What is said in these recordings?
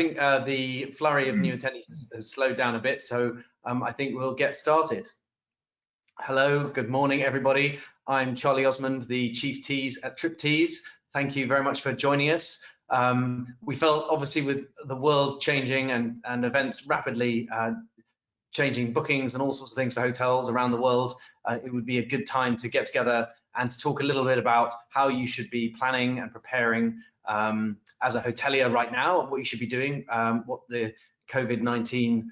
think the flurry of new attendees has slowed down a bit, so I think we'll get started. Hello, good morning, everybody. I'm Charlie Osmond, the Chief Tees at TripTees. Thank you very much for joining us. We felt, obviously, with the world changing and events rapidly changing bookings and all sorts of things for hotels around the world, it would be a good time to get together and to talk a little bit about how you should be planning and preparing as a hotelier right now, what you should be doing, what the COVID-19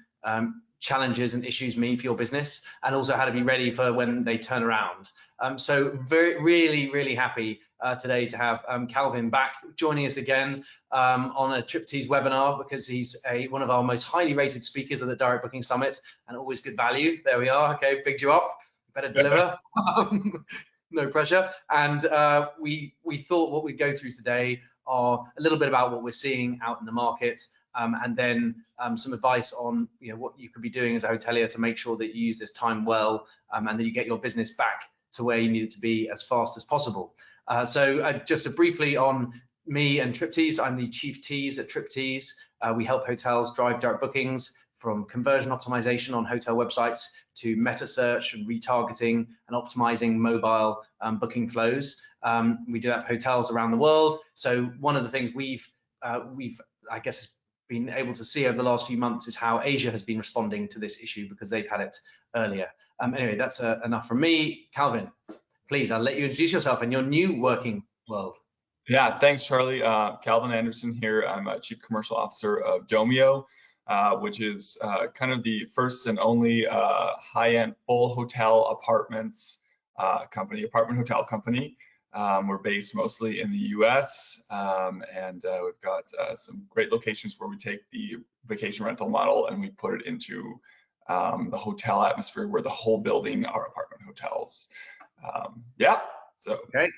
challenges and issues mean for your business, and also how to be ready for when they turn around. So really happy today to have Calvin back joining us again on a TripTees webinar, because he's one of our most highly rated speakers at the Direct Booking Summit, and always good value. There we are. Okay, bigged you up. Better deliver. No pressure. And we thought what we'd go through today are a little bit about what we're seeing out in the market, and then some advice on what you could be doing as a hotelier to make sure that you use this time well, and that you get your business back to where you need it to be as fast as possible. So just briefly on me and TripTees, I'm the Chief Tees at TripTees. We help hotels drive direct bookings, from conversion optimization on hotel websites to meta search and retargeting and optimizing mobile booking flows. We do that for hotels around the world. So one of the things we've I guess been able to see over the last few months is how Asia has been responding to this issue, because they've had it earlier. Anyway, that's enough from me. Calvin, please, I'll let you introduce yourself and your new working world. Yeah, thanks, Charlie. Calvin Anderson here. I'm a Chief Commercial Officer of Domio, which is kind of the first and only high-end full hotel apartments apartment hotel company. We're based mostly in the US, and we've got some great locations where we take the vacation rental model and we put it into the hotel atmosphere, where the whole building are apartment hotels. Yeah, so. Okay.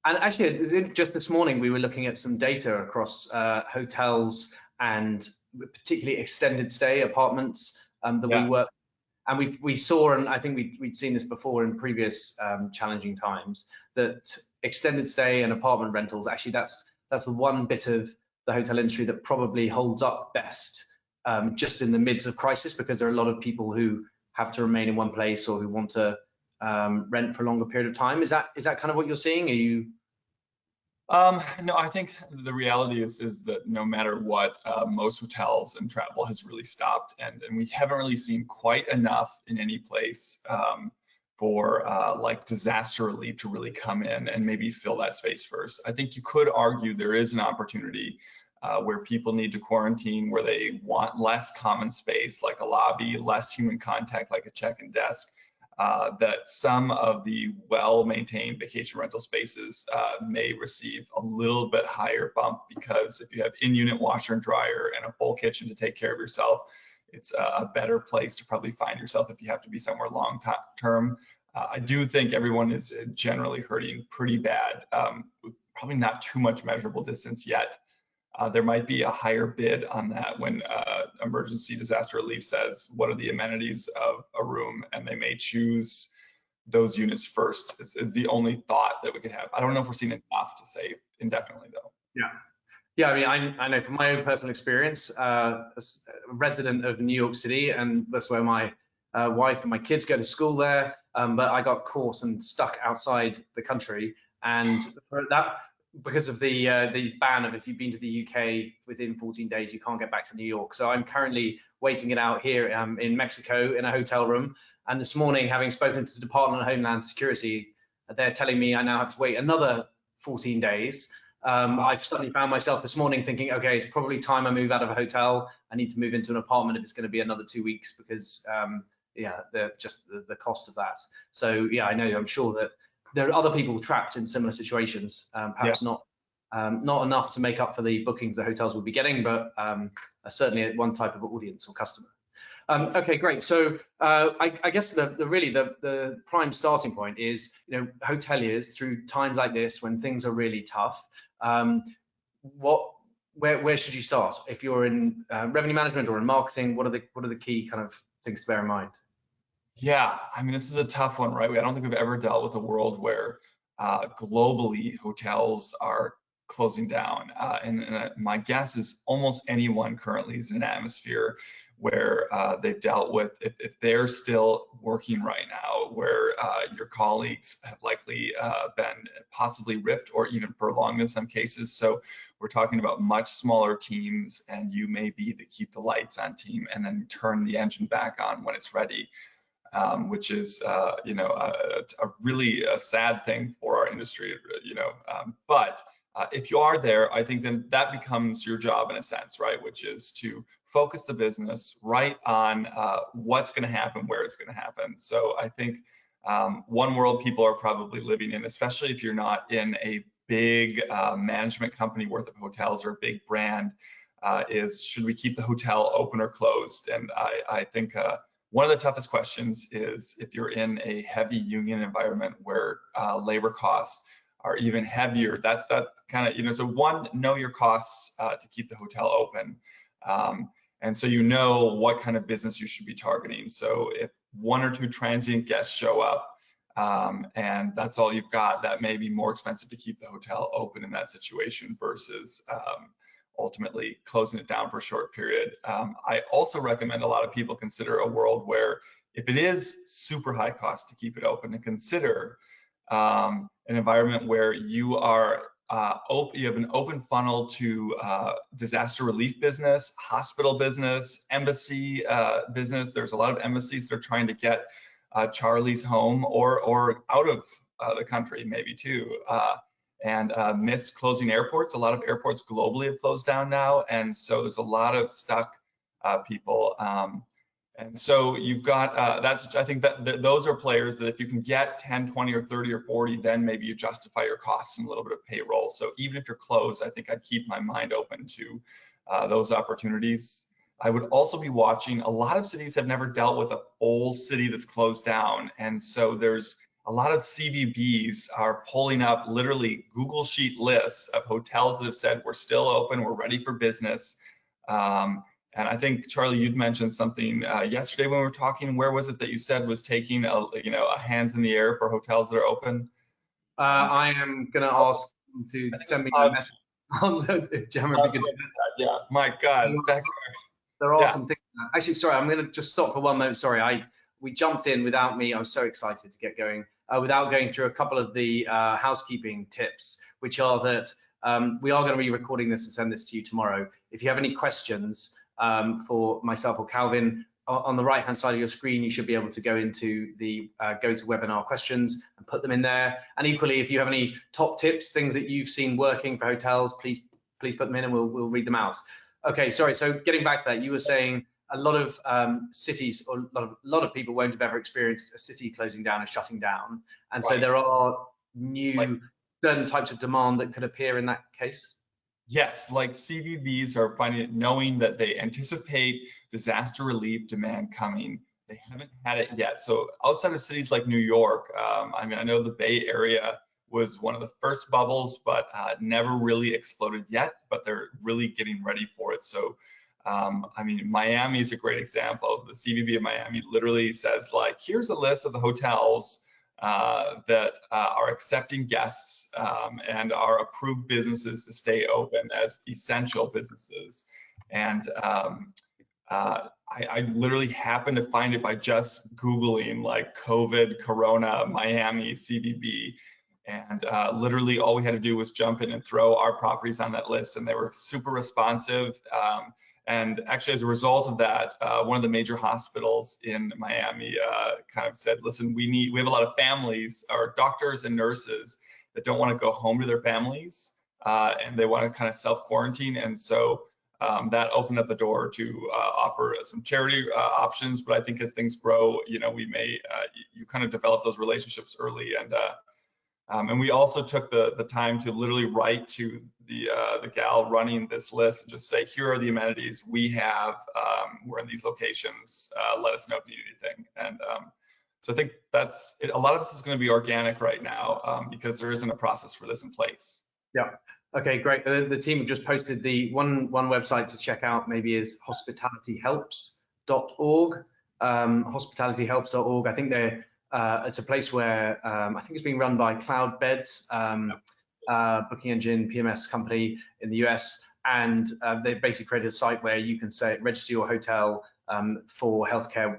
And actually, just this morning, we were looking at some data across hotels and particularly extended stay apartments that we work. And we saw, and I think we'd seen this before in previous challenging times, that extended stay and apartment rentals, actually that's the one bit of the hotel industry that probably holds up best just in the midst of crisis, because there are a lot of people who have to remain in one place or who want to rent for a longer period of time. Is that kind of what you're seeing? Are you? No, I think the reality is that no matter what, most hotels and travel has really stopped, and we haven't really seen quite enough in any place for like disaster relief to really come in and maybe fill that space first. I think you could argue there is an opportunity where people need to quarantine, where they want less common space, like a lobby, less human contact, like a check-in desk. That some of the well-maintained vacation rental spaces may receive a little bit higher bump, because if you have in-unit washer and dryer and a full kitchen to take care of yourself, it's a better place to probably find yourself if you have to be somewhere long-term. I do think everyone is generally hurting pretty bad, with probably not too much measurable distance yet. There might be a higher bid on that when emergency disaster relief says, what are the amenities of a room? And they may choose those units first. Is the only thought that we could have. I don't know if we're seeing enough to say indefinitely, though. Yeah, I mean, I know from my own personal experience, a resident of New York City, and that's where my wife and my kids go to school there, but I got caught and stuck outside the country, and that, because of the ban of, if you've been to the UK within 14 days, you can't get back to New York. So I'm currently waiting it out here in Mexico in a hotel room. And this morning, having spoken to the Department of Homeland Security, they're telling me I now have to wait another 14 days. I've suddenly found myself this morning thinking, okay, it's probably time I move out of a hotel. I need to move into an apartment if it's going to be another 2 weeks, because yeah, just the cost of that. So yeah, I know, I'm sure that there are other people trapped in similar situations, perhaps not enough to make up for the bookings the hotels will be getting, but certainly one type of audience or customer. Okay, great. So I guess the prime starting point is, hoteliers through times like this when things are really tough. Where should you start if you're in revenue management or in marketing? What are the key kind of things to bear in mind? Yeah, I mean, this is a tough one, right? I don't think we've ever dealt with a world where globally hotels are closing down. And my guess is almost anyone currently is in an atmosphere where they've dealt with, if they're still working right now, where your colleagues have likely been possibly ripped or even prolonged in some cases. So we're talking about much smaller teams, and you may be the keep the lights on team and then turn the engine back on when it's ready. Which is, you know, a really sad thing for our industry, you know. But if you are there, I think then that becomes your job in a sense, right? Which is to focus the business right on what's going to happen, where it's going to happen. So I think one world people are probably living in, especially if you're not in a big management company worth of hotels or a big brand, is should we keep the hotel open or closed? And I think one of the toughest questions is if you're in a heavy union environment where labor costs are even heavier, that kind of, you know, so one, know your costs to keep the hotel open. And so you know what kind of business you should be targeting. So if 1 or 2 transient guests show up and that's all you've got, that may be more expensive to keep the hotel open in that situation versus ultimately closing it down for a short period. I also recommend a lot of people consider a world where if it is super high cost to keep it open, to consider an environment where you are you have an open funnel to disaster relief business, hospital business, embassy business. There's a lot of embassies that are trying to get Charlies home or out of the country maybe too. And missed closing airports. A lot of airports globally have closed down now. And so there's a lot of stuck people. And so you've got, I think that those are players that if you can get 10, 20 or 30 or 40, then maybe you justify your costs and a little bit of payroll. So even if you're closed, I think I'd keep my mind open to those opportunities. I would also be watching, a lot of cities have never dealt with a whole city that's closed down. And so there's a lot of CVBs are pulling up literally Google Sheet lists of hotels that have said, we're still open, we're ready for business. And I think, Charlie, you'd mentioned something yesterday when we were talking. Where was it that you said was taking a hands in the air for hotels that are open? I am going to ask them to send me a message on the yeah, my God. There are some things. Actually, sorry, I'm going to just stop for one moment. Sorry, we jumped in without me. I was so excited to get going without going through a couple of the housekeeping tips, which are that we are going to be recording this and send this to you tomorrow. If you have any questions for myself or Calvin, on the right hand side of your screen, you should be able to go into the go to webinar questions and put them in there. And equally, if you have any top tips, things that you've seen working for hotels, please put them in and we'll read them out. Okay, sorry. So getting back to that, you were saying a lot of cities or a lot of people won't have ever experienced a city closing down and shutting down, and so there are new certain types of demand that could appear in that case. Yes, like CVBs are finding it, knowing that they anticipate disaster relief demand coming. They haven't had it yet. So outside of cities like New York, I mean, I know the Bay Area was one of the first bubbles, but never really exploded yet, but they're really getting ready for it. So, I mean, Miami is a great example. The CVB of Miami literally says, like, here's a list of the hotels that are accepting guests and are approved businesses to stay open as essential businesses. And I literally happened to find it by just Googling like COVID, Corona, Miami, CVB. And literally all we had to do was jump in and throw our properties on that list, and they were super responsive. And actually, as a result of that, one of the major hospitals in Miami kind of said, listen, we have a lot of families or doctors and nurses that don't want to go home to their families and they want to kind of self-quarantine. And so that opened up the door to offer some charity options. But I think as things grow, you know, we may, you kind of develop those relationships early. And we also took the time to literally write to the gal running this list and just say, here are the amenities we have. We're in these locations. Let us know if you need anything. And so I think that's it. A lot of this is going to be organic right now because there isn't a process for this in place. Yeah. Okay, great. The team have just posted the one website to check out. Maybe is hospitalityhelps.org. Hospitalityhelps.org. I think they're it's a place where I think it's being run by Cloud Beds, booking engine PMS company in the US, and they basically created a site where you can say register your hotel for healthcare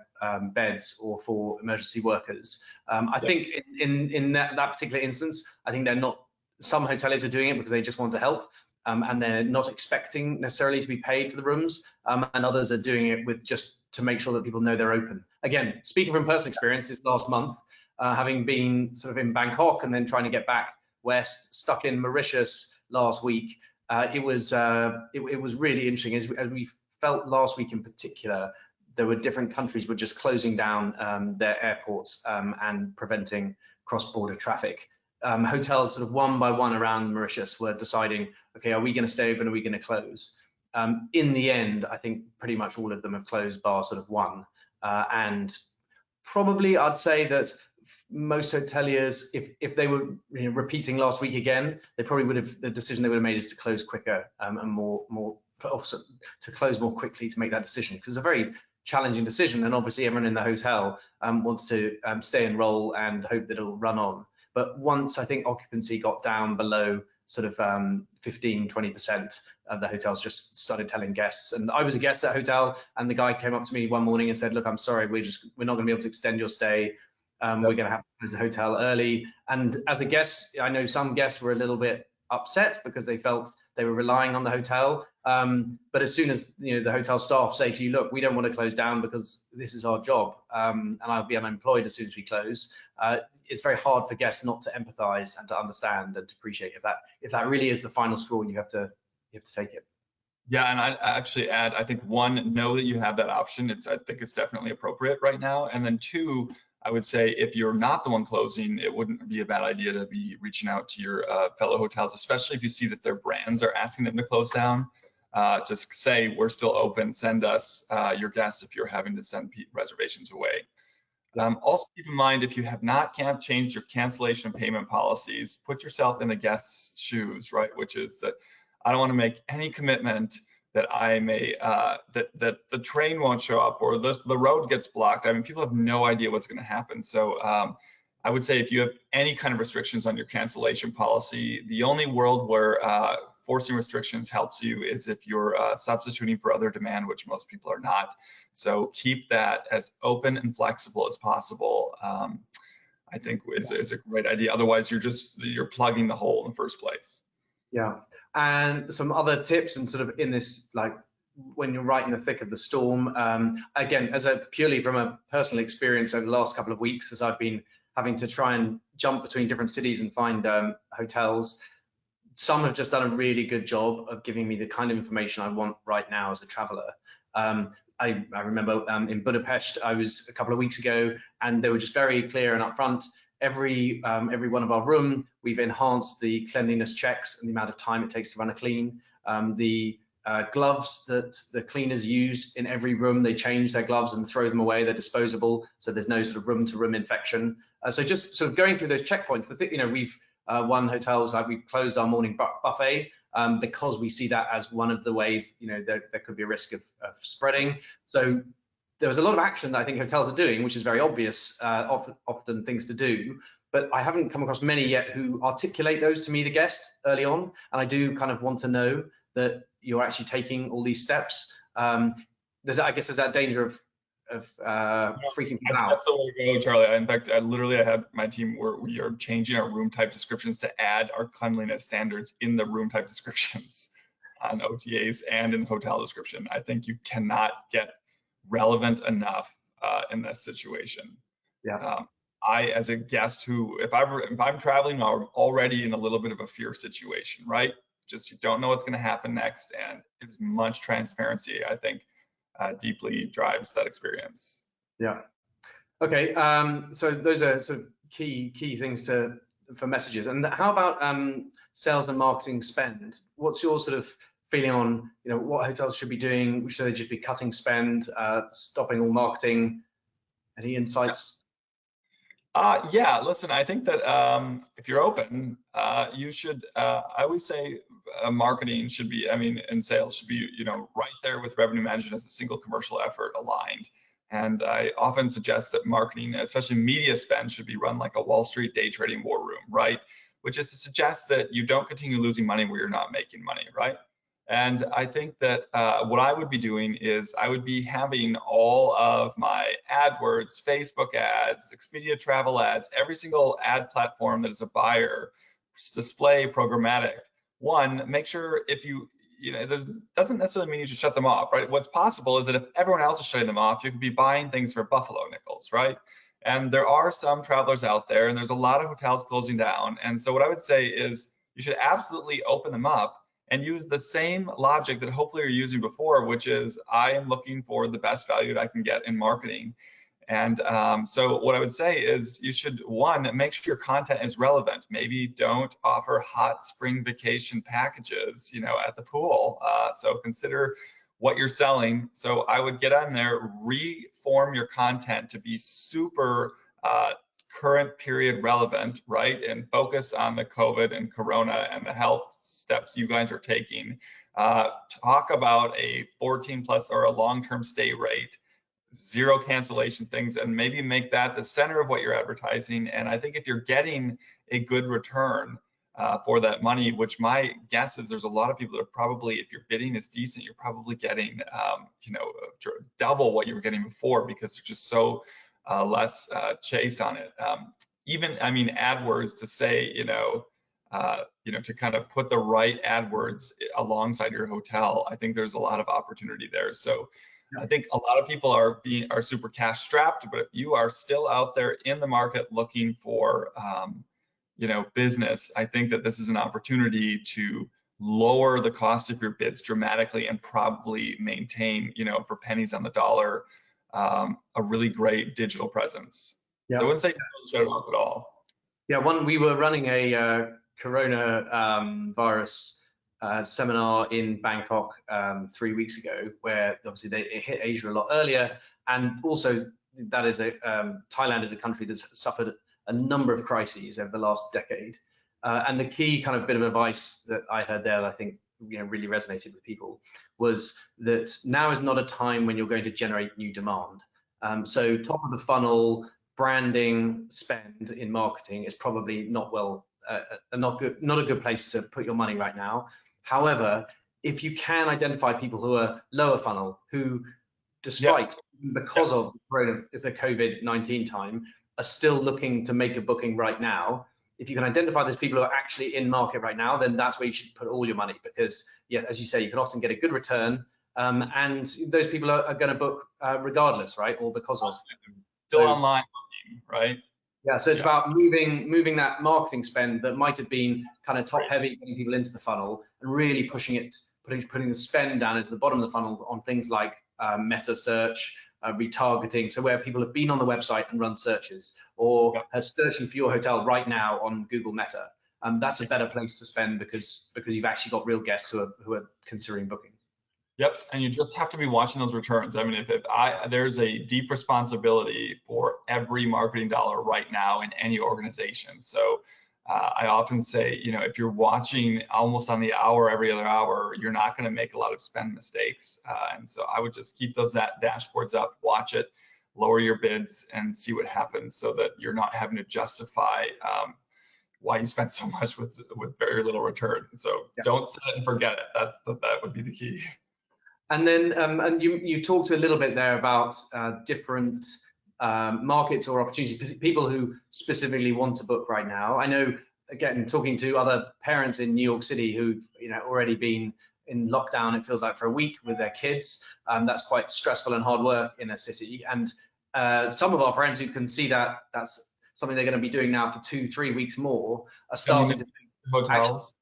beds or for emergency workers. I think in that particular instance, I think they're not. Some hoteliers are doing it because they just want to help. And they're not expecting necessarily to be paid for the rooms, and others are doing it with just to make sure that people know they're open. Again, speaking from personal experience, this last month, having been sort of in Bangkok and then trying to get back west, stuck in Mauritius last week, it was really interesting. As we felt last week in particular, there were different countries were just closing down their airports and preventing cross-border traffic. Hotels sort of one by one around Mauritius were deciding, okay, are we going to stay open? Are we going to close? In the end, I think pretty much all of them have closed bar sort of one. And probably I'd say that most hoteliers, if they were repeating last week again, they probably would have, the decision they would have made is to close quicker and also to close more quickly to make that decision, because it's a very challenging decision. And obviously everyone in the hotel wants to stay and roll and hope that it'll run on. But once I think occupancy got down below sort of 15–20%, the hotels just started telling guests. And I was a guest at that hotel, and the guy came up to me one morning and said, look, I'm sorry, we're not going to be able to extend your stay. We're going to have to close the hotel early. And as a guest, I know some guests were a little bit upset because they felt they were relying on the hotel. But as soon as the hotel staff say to you, look, we don't want to close down because this is our job, and I'll be unemployed as soon as we close, it's very hard for guests not to empathize and to understand and to appreciate if that really is the final straw, you have to take it. Yeah, and I actually add, I think one, know that you have that option. I think it's definitely appropriate right now. And then two, I would say if you're not the one closing, it wouldn't be a bad idea to be reaching out to your fellow hotels, especially if you see that their brands are asking them to close down. Just say, we're still open, send us your guests if you're having to send reservations away. Also keep in mind, if you have not changed your cancellation payment policies, put yourself in the guest's shoes, right? Which is that I don't want to make any commitment that I may, that the train won't show up or the road gets blocked. I mean, people have no idea what's going to happen. So I would say if you have any kind of restrictions on your cancellation policy, the only world where forcing restrictions helps you is if you're substituting for other demand, which most people are not. So keep that as open and flexible as possible. I think is a great idea. Otherwise, you're plugging the hole in the first place. Yeah, and some other tips, and sort of in this, like when you're right in the thick of the storm, again, as a purely from a personal experience over the last couple of weeks, as I've been having to try and jump between different cities and find hotels, some have just done a really good job of giving me the kind of information I want right now as a traveler. I remember in Budapest, I was a couple of weeks ago, and they were just very clear and upfront. Every one of our room, we've enhanced the cleanliness checks and the amount of time it takes to run a clean. The gloves that the cleaners use in every room, they change their gloves and throw them away. They're disposable, so there's no sort of room-to-room infection. So just sort of going through those checkpoints. We've one hotel was like, we've closed our morning buffet because we see that as one of the ways there could be a risk of spreading. So there was a lot of action that I think hotels are doing, which is very obvious, often things to do, but I haven't come across many yet who articulate those to me, the guest, early on. And I do kind of want to know that you're actually taking all these steps. I guess there's that danger of freaking people out. That's the way to go, Charlie. In fact, I had my team where we are changing our room type descriptions to add our cleanliness standards in the room type descriptions on OTAs and in hotel description. I think you cannot get relevant enough in this situation. Yeah. I, as a guest if I'm traveling, I'm already in a little bit of a fear situation, right? Just you don't know what's going to happen next, and as much transparency, I think, deeply drives that experience. Yeah. Okay. So those are sort of key things for messages. And how about sales and marketing spend? What's your sort of feeling on what hotels should be doing? Should they just be cutting spend, stopping all marketing? Any insights? Yeah, listen, I think that if you're open, you should, I always say marketing should be, and sales should be, right there with revenue management as a single commercial effort aligned. And I often suggest that marketing, especially media spend, should be run like a Wall Street day trading war room, right? which is to suggest that you don't continue losing money where you're not making money, right? And I think that what I would be doing is I would be having all of my AdWords, Facebook ads, Expedia travel ads, every single ad platform that is a buyer display programmatic. One, make sure if doesn't necessarily mean you should shut them off, right? What's possible is that if everyone else is shutting them off, you could be buying things for buffalo nickels, right? And there are some travelers out there, and there's a lot of hotels closing down. And so what I would say is you should absolutely open them up and use the same logic that hopefully you're using before, which is I am looking for the best value that I can get in marketing. And so what I would say is you should, one, make sure your content is relevant. Maybe don't offer hot spring vacation packages, at the pool. So consider what you're selling. So I would get on there, reform your content to be super current period relevant, right? And focus on the COVID and Corona and the health steps you guys are taking. Talk about a 14+ or a long-term stay rate, 0 cancellation things, and maybe make that the center of what you're advertising. And I think if you're getting a good return for that money, which my guess is there's a lot of people that are probably, if your bidding is decent, you're probably getting, double what you were getting before because there's just so less chase on it. AdWords to say, to kind of put the right AdWords alongside your hotel. I think there's a lot of opportunity there. So I think a lot of people are super cash strapped, but if you are still out there in the market looking for, business, I think that this is an opportunity to lower the cost of your bids dramatically and probably maintain, for pennies on the dollar, a really great digital presence. Yeah. So I wouldn't say shut it off at all. Yeah, we were running a Corona virus seminar in Bangkok 3 weeks ago, where obviously it hit Asia a lot earlier, and also that is Thailand is a country that's suffered a number of crises over the last decade, and the key kind of bit of advice that I heard there that I think really resonated with people was that now is not a time when you're going to generate new demand. So top of the funnel branding spend in marketing is probably not a good place to put your money right now. However, if you can identify people who are lower funnel, who despite because of the COVID-19 time are still looking to make a booking right now, if you can identify those people who are actually in market right now, then that's where you should put all your money, because as you say, you can often get a good return, and those people are going to book regardless, right? Or because of still online booking, right? Yeah, so it's about moving that marketing spend that might have been kind of top heavy, getting people into the funnel, and really pushing it, putting the spend down into the bottom of the funnel on things like meta search, retargeting, so where people have been on the website and run searches, or are searching for your hotel right now on Google Meta. That's a better place to spend because you've actually got real guests who are considering booking. Yep, and you just have to be watching those returns. I mean, there's a deep responsibility for every marketing dollar right now in any organization. So I often say, if you're watching almost on the hour, every other hour, you're not going to make a lot of spend mistakes. And so I would just keep those dashboards up, watch it, lower your bids, and see what happens so that you're not having to justify why you spent so much with very little return. So don't set it and forget it. That would be the key. And then, and you talked a little bit there about different markets or opportunities, people who specifically want to book right now. I know, again, talking to other parents in New York City who've already been in lockdown, it feels like, for a week with their kids. That's quite stressful and hard work in a city. And some of our friends who can see that that's something they're going to be doing now for 2-3 weeks more are starting to think, hotels.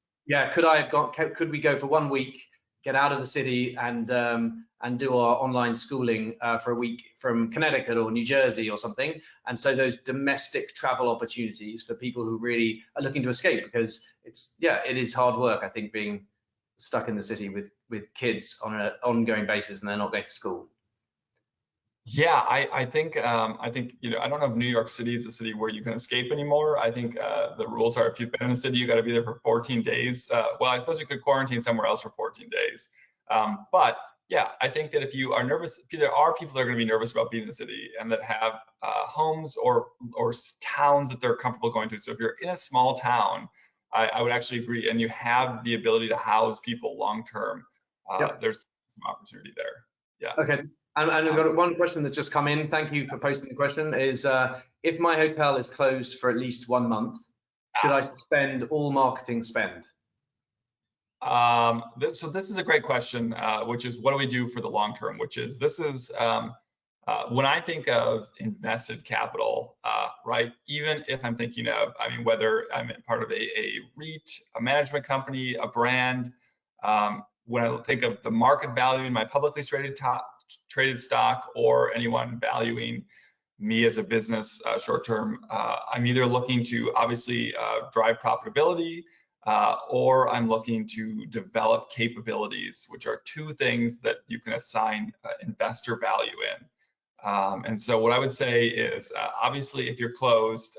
Could we go for 1 week, get out of the city, and do our online schooling for a week from Connecticut or New Jersey or something. And so those domestic travel opportunities for people who really are looking to escape, because it is hard work, I think, being stuck in the city with kids on an ongoing basis and they're not going to school. Yeah, I think I don't know if New York City is a city where you can escape anymore. I think the rules are, if you've been in the city, you got to be there for 14 days. Well, I suppose you could quarantine somewhere else for 14 days. But yeah, I think that if you are nervous, there are people that are going to be nervous about being in the city and that have homes or towns that they're comfortable going to. So if you're in a small town, I would actually agree. And you have the ability to house people long term. Yep. There's some opportunity there. Yeah. Okay. And I've got one question that's just come in. Thank you for posting the question. Is if my hotel is closed for at least 1 month, should I suspend all marketing spend? So this is a great question, which is what do we do for the long term? When I think of invested capital, right? Even if I'm thinking of, I mean, whether I'm part of a REIT, a management company, a brand, when I think of the market value in my publicly traded stock, or anyone valuing me as a business short term, I'm either looking to obviously drive profitability, or I'm looking to develop capabilities, which are two things that you can assign investor value in. And so what I would say is, obviously, if you're closed,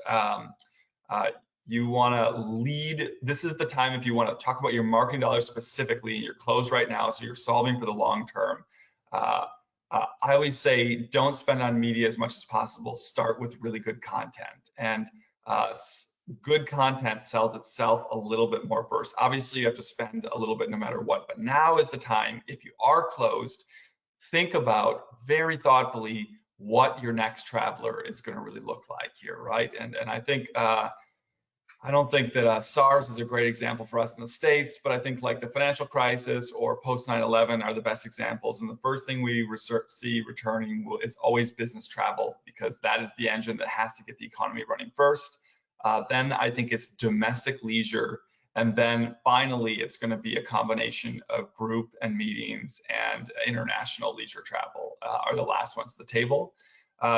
you want to lead. This is the time if you want to talk about your marketing dollars specifically, and you're closed right now, so you're solving for the long term. I always say, don't spend on media as much as possible. Start with really good content, and good content sells itself a little bit more first. Obviously, you have to spend a little bit no matter what, but now is the time. If you are closed, think about very thoughtfully what your next traveler is going to really look like here, right? And I think I don't think that SARS is a great example for us in the States, but I think like the financial crisis or post 9/11 are the best examples. And the first thing we see returning is always business travel, because that is the engine that has to get the economy running first. Then I think it's domestic leisure. And then finally, it's going to be a combination of group and meetings, and international leisure travel are the last ones to the table.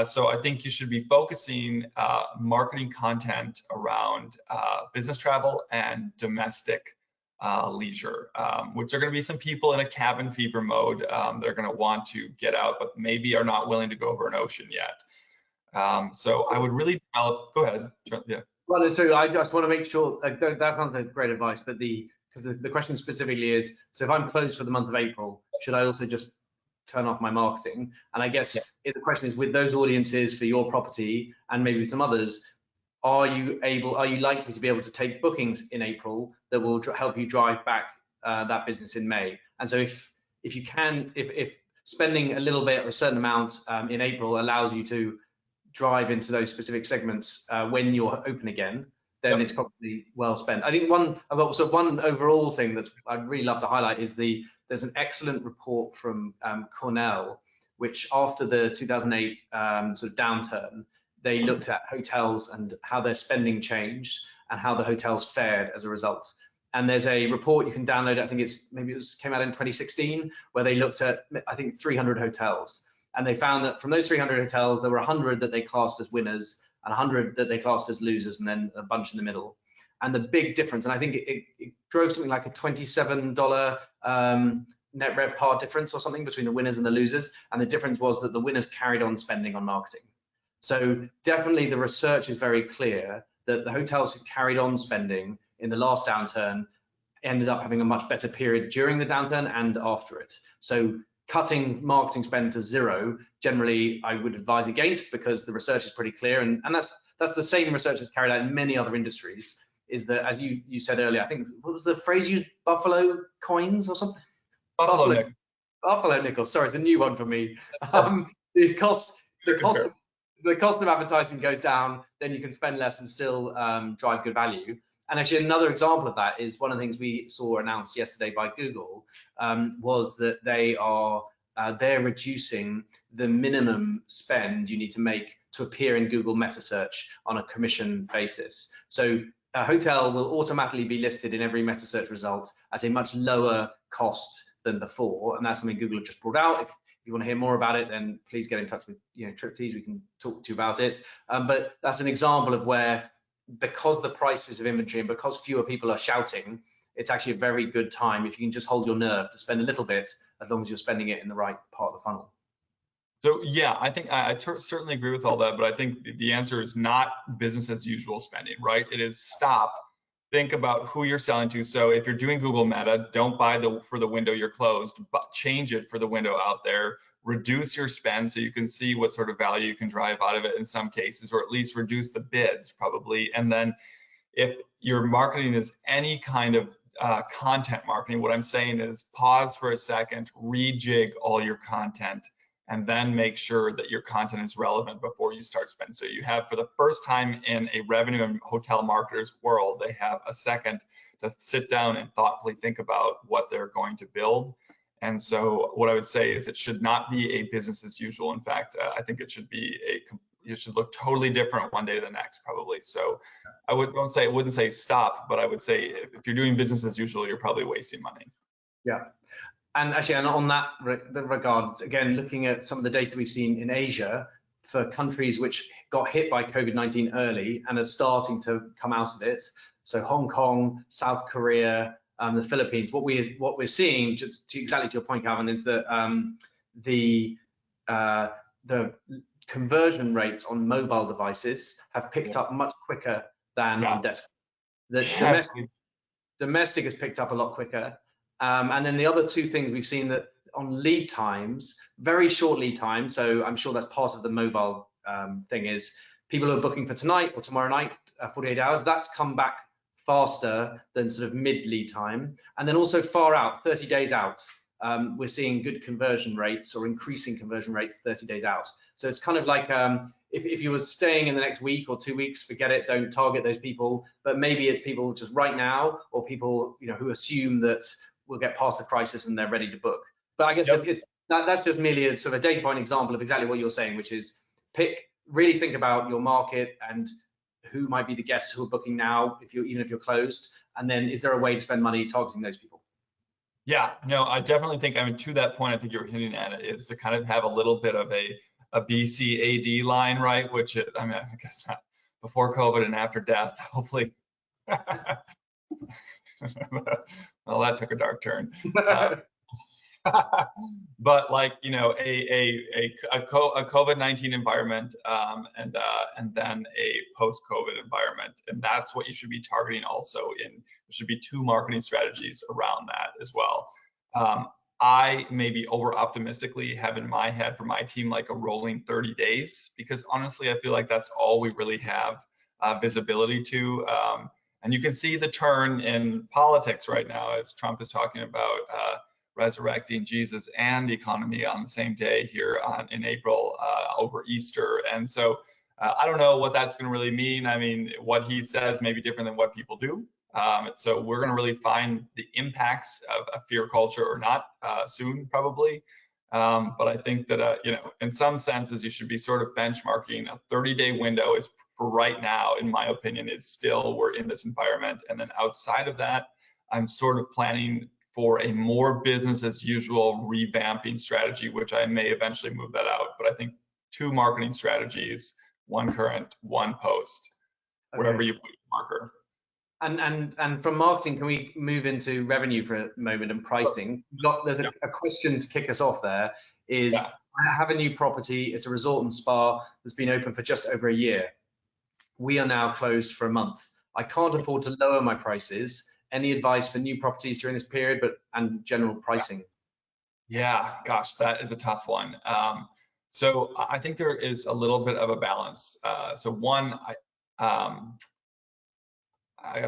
So I think you should be focusing marketing content around business travel and domestic leisure, which are going to be some people in a cabin fever mode that are going to want to get out, but maybe are not willing to go over an ocean yet. So I would really develop. Go ahead. Yeah. Well, so I just want to make sure that sounds like great advice, but because the question specifically is, so if I'm closed for the month of April, should I also just turn off my marketing? And I guess the question is, with those audiences for your property and maybe some others, are you likely to be able to take bookings in April that will help you drive back that business in May? And so if you can, if spending a little bit or a certain amount in April allows you to drive into those specific segments when you're open again, then it's probably well spent. I think one overall thing that I'd really love to highlight is there's an excellent report from Cornell, which after the 2008 sort of downturn, they looked at hotels and how their spending changed and how the hotels fared as a result. And there's a report you can download. I think came out in 2016, where they looked at, I think, 300 hotels. And they found that from those 300 hotels, there were 100 that they classed as winners and 100 that they classed as losers, and then a bunch in the middle. And the big difference, and I think it drove something like a $27 net RevPAR difference or something between the winners and the losers. And the difference was that the winners carried on spending on marketing. So definitely the research is very clear that the hotels who carried on spending in the last downturn ended up having a much better period during the downturn and after it. So cutting marketing spend to zero, generally, I would advise against, because the research is pretty clear, and that's the same research that's carried out in many other industries. Is that, as you said earlier, I think, what was the phrase used? Buffalo coins or something? Buffalo nickels. Sorry, it's a new one for me. The cost of advertising goes down, then you can spend less and still drive good value. And actually, another example of that is one of the things we saw announced yesterday by Google was that they're reducing the minimum spend you need to make to appear in Google meta search on a commission basis. So a hotel will automatically be listed in every meta search result at a much lower cost than before, and that's something Google have just brought out. If you want to hear more about it, then please get in touch with TripTease. We can talk to you about it. But that's an example of where, because the prices of inventory and because fewer people are shouting, it's actually a very good time, if you can just hold your nerve, to spend a little bit, as long as you're spending it in the right part of the funnel. So yeah, I think I certainly agree with all that, but I think the answer is not business as usual spending, right? It is stop, think about who you're selling to. So if you're doing Google Meta, don't buy for the window you're closed, but change it for the window out there. Reduce your spend so you can see what sort of value you can drive out of it in some cases, or at least reduce the bids probably. And then if your marketing is any kind of content marketing, what I'm saying is pause for a second, rejig all your content, and then make sure that your content is relevant before you start spending. So you have, for the first time in a revenue and hotel marketer's world, they have a second to sit down and thoughtfully think about what they're going to build. And so what I would say is it should not be a business as usual. In fact, I think it should be you should look totally different one day to the next, probably. So I wouldn't say stop, but I would say if you're doing business as usual, you're probably wasting money. Yeah. And actually, and on that regard, again, looking at some of the data we've seen in Asia for countries which got hit by COVID-19 early and are starting to come out of it. So Hong Kong, South Korea, the Philippines. What we're seeing, exactly to your point, Calvin, is that the conversion rates on mobile devices have picked up much quicker than on desktop. The domestic has picked up a lot quicker. And then the other two things we've seen that on lead times, very short lead time. So I'm sure that's part of the mobile thing, is people who are booking for tonight or tomorrow night, 48 hours, that's come back faster than sort of mid lead time. And then also far out, 30 days out, we're seeing good conversion rates or increasing conversion rates 30 days out. So it's kind of like if you were staying in the next week or 2 weeks, forget it, don't target those people. But maybe it's people just right now, or people who assume that we'll get past the crisis and they're ready to book. But I guess that's just merely a sort of a data point example of exactly what you're saying, which is really think about your market and who might be the guests who are booking now, even if you're closed, and then is there a way to spend money targeting those people? Yeah, no, I definitely think, to that point, I think you're hinting at it, is to kind of have a little bit of a BCAD line, right? Which is, I guess not before COVID and after death, hopefully. Well, that took a dark turn. But like, a COVID-19 environment, and then a post-COVID environment, and that's what you should be targeting. Also, there should be two marketing strategies around that as well. I maybe over optimistically have in my head for my team like a rolling 30 days, because honestly, I feel like that's all we really have visibility to. And you can see the turn in politics right now as Trump is talking about resurrecting Jesus and the economy on the same day here in April over Easter. And so I don't know what that's going to really mean. I mean, what he says may be different than what people do. So we're going to really find the impacts of a fear culture or not soon, probably. But I think that, in some senses, you should be sort of benchmarking. A 30-day window is, for right now, in my opinion, is still, we're in this environment. And then outside of that, I'm sort of planning for a more business as usual revamping strategy, which I may eventually move that out. But I think two marketing strategies, one current, one post, wherever you put your marker. And from marketing, can we move into revenue for a moment and pricing? There's a question to kick us off there is, I have a new property, it's a resort and spa that's been open for just over a year. We are now closed for a month. I can't afford to lower my prices. Any advice for new properties during this period, and general pricing? Yeah, gosh, that is a tough one. So I think there is a little bit of a balance. So one, I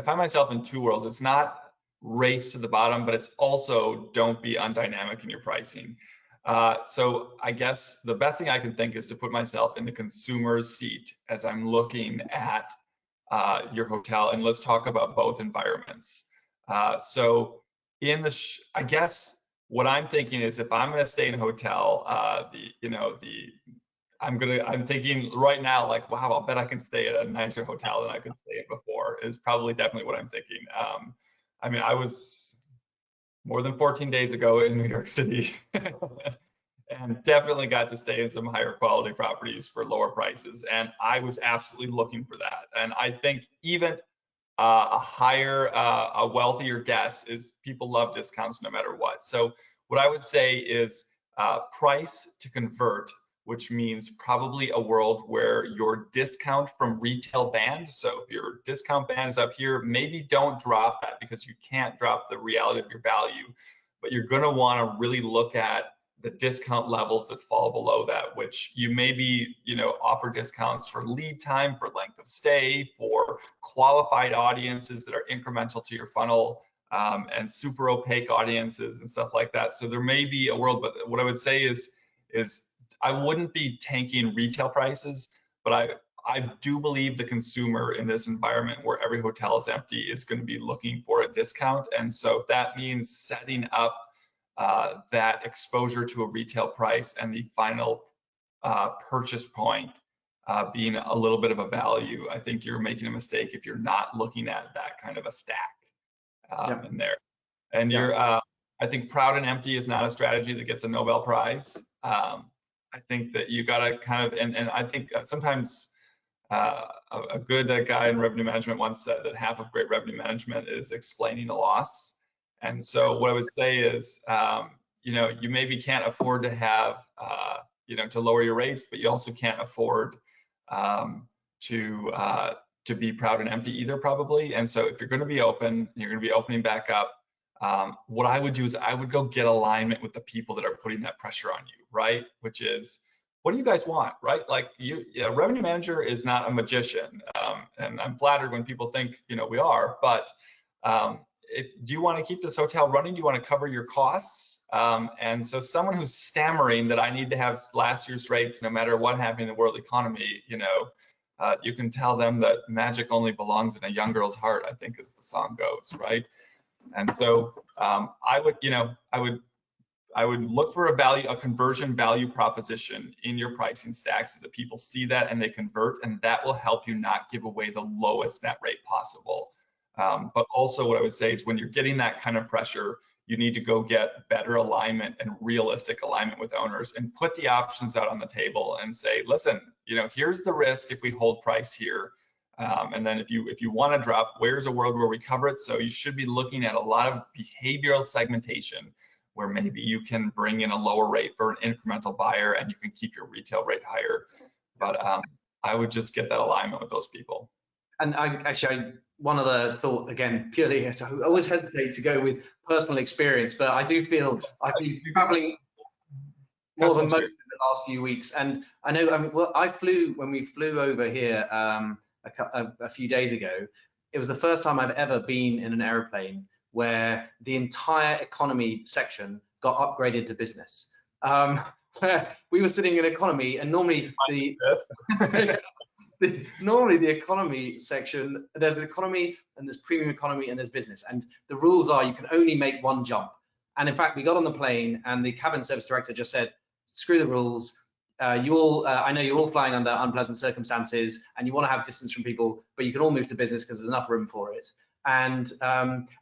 find myself in two worlds. It's not race to the bottom, but it's also don't be undynamic in your pricing. So I guess the best thing I can think is to put myself in the consumer's seat as I'm looking at your hotel, and let's talk about both environments. So I guess what I'm thinking is, if I'm going to stay in a hotel, I'm thinking right now, like, wow, I'll bet I can stay at a nicer hotel than I could stay at before, is definitely what I'm thinking. I mean, I was more than 14 days ago in New York City and definitely got to stay in some higher quality properties for lower prices. And I was absolutely looking for that. And I think even a wealthier guest is, people love discounts no matter what. So what I would say is price to convert, which means probably a world where your discount from retail band, so if your discount band is up here, maybe don't drop that, because you can't drop the reality of your value, but you're going to want to really look at the discount levels that fall below that, which you maybe, offer discounts for lead time, for length of stay, for qualified audiences that are incremental to your funnel, and super opaque audiences and stuff like that. So there may be a world, but what I would say is I wouldn't be tanking retail prices, but I do believe the consumer in this environment where every hotel is empty is going to be looking for a discount. And so that means setting up that exposure to a retail price and the final purchase point being a little bit of a value. I think you're making a mistake if you're not looking at that kind of a stack in there. And you're, I think proud and empty is not a strategy that gets a Nobel Prize. I think that you got to kind of, and I think sometimes a good guy in revenue management once said that half of great revenue management is explaining a loss. And so what I would say is, you maybe can't afford to have, to lower your rates, but you also can't afford to be proud and empty either, probably. And so if you're going to be open, you're going to be opening back up. What I would do is I would go get alignment with the people that are putting that pressure on you, right? Which is, what do you guys want, right? Like a revenue manager is not a magician. And I'm flattered when people think, we are, but do you want to keep this hotel running? Do you want to cover your costs? And so someone who's stammering that I need to have last year's rates no matter what happened in the world economy, you can tell them that magic only belongs in a young girl's heart, I think as the song goes, right? And so I would look for a conversion value proposition in your pricing stack so that people see that and they convert, and that will help you not give away the lowest net rate possible. But also what I would say is when you're getting that kind of pressure, you need to go get better alignment and realistic alignment with owners and put the options out on the table and say, listen, here's the risk if we hold price here. And then if you want to drop, where's a world where we cover it? So you should be looking at a lot of behavioral segmentation where maybe you can bring in a lower rate for an incremental buyer and you can keep your retail rate higher. But I would just get that alignment with those people. And one other thought, again, purely, I always hesitate to go with personal experience, but I do feel I've been traveling more than most in the last few weeks. And I know, when we flew over here a few days ago, it was the first time I've ever been in an airplane where the entire economy section got upgraded to business. We were sitting in economy, and normally normally the economy section, there's an economy and there's premium economy and there's business, and the rules are you can only make one jump. And in fact, we got on the plane and the cabin service director just said, screw the rules. I know you're all flying under unpleasant circumstances and you want to have distance from people, but you can all move to business because there's enough room for it. And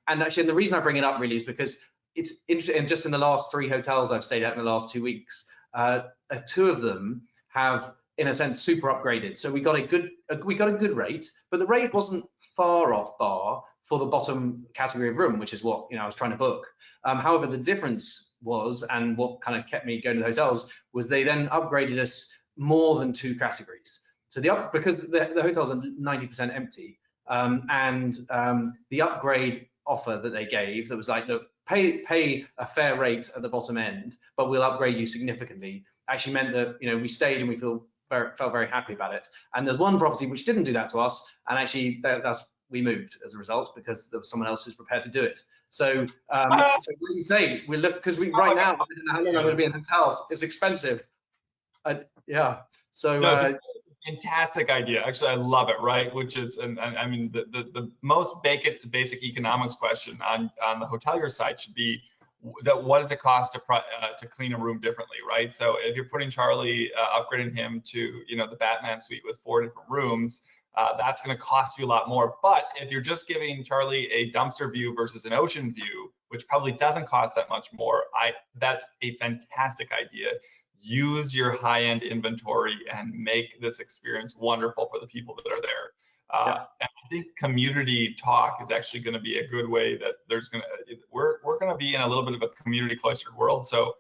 actually, the reason I bring it up really is because it's interesting. And just in the last 3 hotels I've stayed at in the last 2 weeks, 2 of them have, in a sense, super upgraded. So we got a good rate, but the rate wasn't far off bar for the bottom category of room, which is what I was trying to book. However, the difference was, and what kind of kept me going to the hotels, was they then upgraded us more than 2 categories. So because the hotels are 90% empty, and the upgrade offer that they gave, that was like, look, pay a fair rate at the bottom end, but we'll upgrade you significantly, actually meant that we stayed and we felt very happy about it. And there's one property which didn't do that to us, and actually we moved as a result because there was someone else who's prepared to do it. So, so what do you say? We look, because right now I don't know how long I'm going to be in hotels. It's expensive. Yeah. So. No, fantastic idea. Actually, I love it. Right, which is, and I mean, the most basic economics question on the hotelier side should be that what does it cost to clean a room differently, right? So if you're putting Charlie, upgrading him to the Batman suite with 4 different rooms, that's going to cost you a lot more. But if you're just giving Charlie a dumpster view versus an ocean view, which probably doesn't cost that much more, that's a fantastic idea. Use your high-end inventory and make this experience wonderful for the people that are there. And I think community talk is actually going to be a good way that we're going to be in a little bit of a community cloistered world. So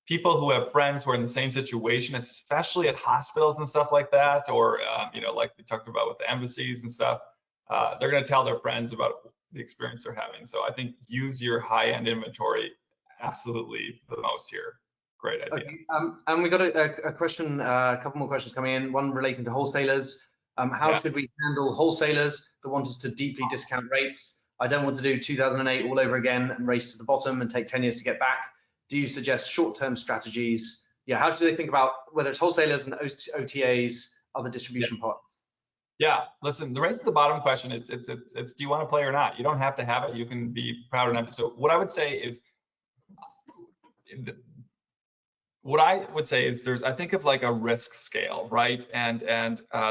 people who have friends who are in the same situation, especially at hospitals and stuff like that, or like we talked about with the embassies and stuff, they're going to tell their friends about the experience they're having. So I think use your high-end inventory absolutely the most here. great idea. Okay, and we got a question, a couple more questions coming in. One relating to wholesalers. How should we handle wholesalers that want us to deeply discount rates? I don't want to do 2008 all over again and race to the bottom and take 10 years to get back. Do you suggest short-term strategies? Yeah, how should they think about whether it's wholesalers and OTAs, other distribution partners? Yeah, listen, the race to the bottom question, it's do you want to play or not? You don't have to have it. You can be proud enough. So what I would say is I think of like a risk scale, right? And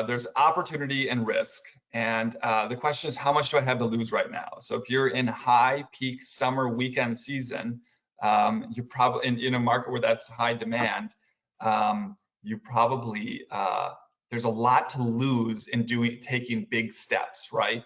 there's opportunity and risk. And the question is, how much do I have to lose right now? So if you're in high peak summer weekend season, you're probably in a market where that's high demand, you probably, there's a lot to lose in taking big steps, right?